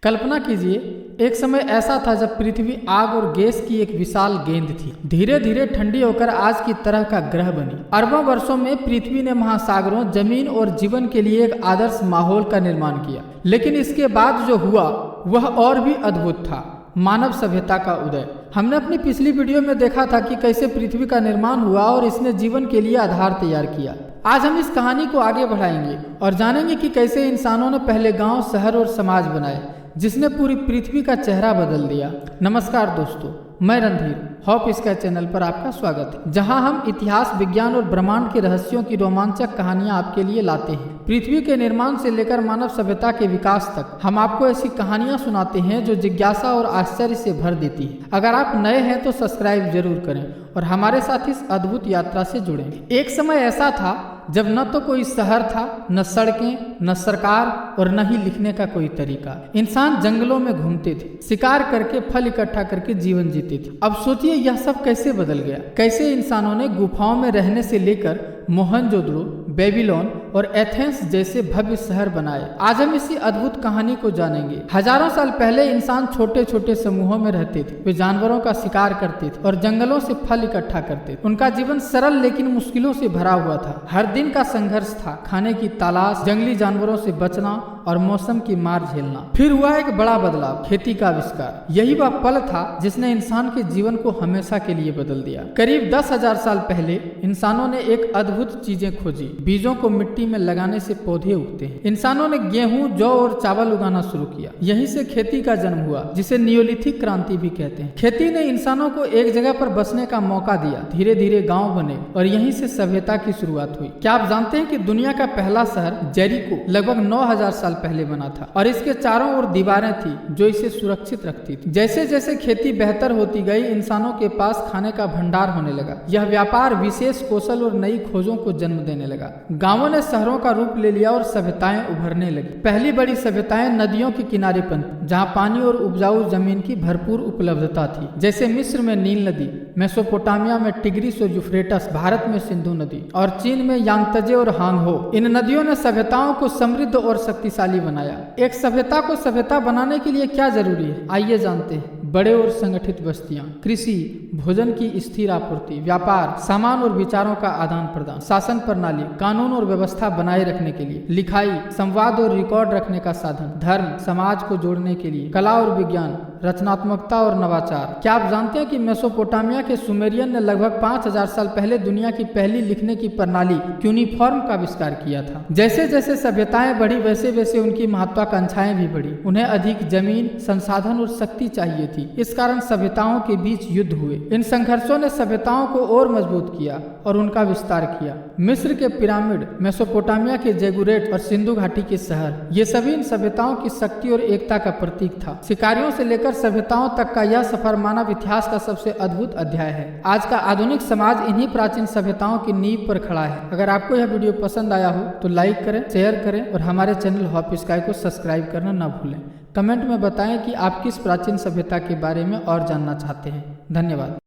कल्पना कीजिए, एक समय ऐसा था जब पृथ्वी आग और गैस की एक विशाल गेंद थी। धीरे धीरे ठंडी होकर आज की तरह का ग्रह बनी। अरबों वर्षों में पृथ्वी ने महासागरों, जमीन और जीवन के लिए एक आदर्श माहौल का निर्माण किया। लेकिन इसके बाद जो हुआ वह और भी अद्भुत था, मानव सभ्यता का उदय। हमने अपनी पिछली वीडियो में देखा था कि कैसे पृथ्वी का निर्माण हुआ और इसने जीवन के लिए आधार तैयार किया। आज हम इस कहानी को आगे बढ़ाएंगे और जानेंगे कि कैसे इंसानों ने पहले गांव, शहर और समाज बनाए, जिसने पूरी पृथ्वी का चेहरा बदल दिया। नमस्कार दोस्तों, मैं रणधीर हॉप स्काई चैनल पर आपका स्वागत है, जहां हम इतिहास, विज्ञान और ब्रह्मांड के रहस्यों की रोमांचक कहानियां आपके लिए लाते हैं। पृथ्वी के निर्माण से लेकर मानव सभ्यता के विकास तक हम आपको ऐसी कहानियां सुनाते हैं जो जिज्ञासा और आश्चर्य से भर देती है। अगर आप नए हैं तो सब्सक्राइब जरूर करें और हमारे साथ इस अद्भुत यात्रा से जुड़ें। एक समय ऐसा था जब न तो कोई शहर था, न सड़कें, न सरकार और न ही लिखने का कोई तरीका। इंसान जंगलों में घूमते थे, शिकार करके फल इकट्ठा करके जीवन जीते थे। अब सोचिए यह सब कैसे बदल गया। कैसे इंसानों ने गुफाओं में रहने से लेकर मोहनजोदड़ो, बेबीलोन और एथेंस जैसे भव्य शहर बनाए। आज हम इसी अद्भुत कहानी को जानेंगे। हजारों साल पहले इंसान छोटे छोटे समूहों में रहते थे। वे जानवरों का शिकार करते थे और जंगलों से फल इकट्ठा करते थे। उनका जीवन सरल लेकिन मुश्किलों से भरा हुआ था। हर दिन का संघर्ष था, खाने की तलाश, जंगली जानवरों से बचना और मौसम की मार झेलना। फिर हुआ एक बड़ा बदलाव, खेती का आविष्कार। यही वह पल था जिसने इंसान के जीवन को हमेशा के लिए बदल दिया। करीब 10,000 साल पहले इंसानों ने एक अद्भुत चीजें खोजी। बीजों को मिट्टी में लगाने से पौधे उगते हैं। इंसानों ने गेहूं, जौ और चावल उगाना शुरू किया। यहीं से खेती का जन्म हुआ, जिसे नियोलिथिक क्रांति भी कहते हैं। खेती ने इंसानों को एक जगह पर बसने का मौका दिया। धीरे धीरे गांव बने और यहीं से सभ्यता की शुरुआत हुई। क्या आप जानते हैं कि दुनिया का पहला शहर जेरिको लगभग 9,000 साल पहले बना था और इसके चारों ओर दीवारें थी जो इसे सुरक्षित रखती थी। जैसे जैसे खेती बेहतर होती गई, इंसानों के पास खाने का भंडार होने लगा। यह व्यापार विशेष कौशल और नई खोजों को जन्म देने लगा। गांवों ने शहरों का रूप ले लिया और सभ्यताएं उभरने लगी। पहली बड़ी सभ्यताएं नदियों के किनारे पनपी, जहां पानी और उपजाऊ जमीन की भरपूर उपलब्धता थी। जैसे मिस्र में नील नदी, मेसोपोटामिया में टिग्रिस और यूफ्रेटस, भारत में सिंधु नदी और चीन में यांगत्जे और हांगहो। इन नदियों ने सभ्यताओं को समृद्ध और शक्तिशाली बनाया। एक सभ्यता को सभ्यता बनाने के लिए क्या जरूरी है, आइए जानते हैं। बड़े और संगठित बस्तियां, कृषि, भोजन की स्थिर आपूर्ति, व्यापार, सामान और विचारों का आदान प्रदान, शासन प्रणाली, कानून और व्यवस्था बनाए रखने के लिए, लिखाई, संवाद और रिकॉर्ड रखने का साधन, धर्म, समाज को जोड़ने के लिए, कला और विज्ञान, रचनात्मकता और नवाचार। क्या आप जानते हैं कि मेसोपोटामिया के सुमेरियन ने लगभग 5,000 साल पहले दुनिया की पहली लिखने की प्रणाली क्यूनिफॉर्म का आविष्कार किया था। जैसे जैसे सभ्यताएं बढ़ी वैसे वैसे उनकी महत्वाकांक्षाएं भी बढ़ी। उन्हें अधिक जमीन, संसाधन और शक्ति चाहिए थी। इस कारण सभ्यताओं के बीच युद्ध हुए। इन संघर्षों ने सभ्यताओं को और मजबूत किया और उनका विस्तार किया। मिस्र के पिरामिड, मेसोपोटामिया के जेगुरेट और सिंधु घाटी के शहर, ये सभी इन सभ्यताओं की शक्ति और एकता का प्रतीक था। शिकारियों से लेकर सभ्यताओं तक का यह सफर मानव इतिहास का सबसे अद्भुत अध्याय है। आज का आधुनिक समाज इन्हीं प्राचीन सभ्यताओं की नींव पर खड़ा है। अगर आपको यह वीडियो पसंद आया हो तो लाइक करें, शेयर करें और हमारे चैनल हॉप स्काई को सब्सक्राइब करना न भूलें। कमेंट में बताएं कि आप किस प्राचीन सभ्यता के बारे में और जानना चाहते हैं। धन्यवाद।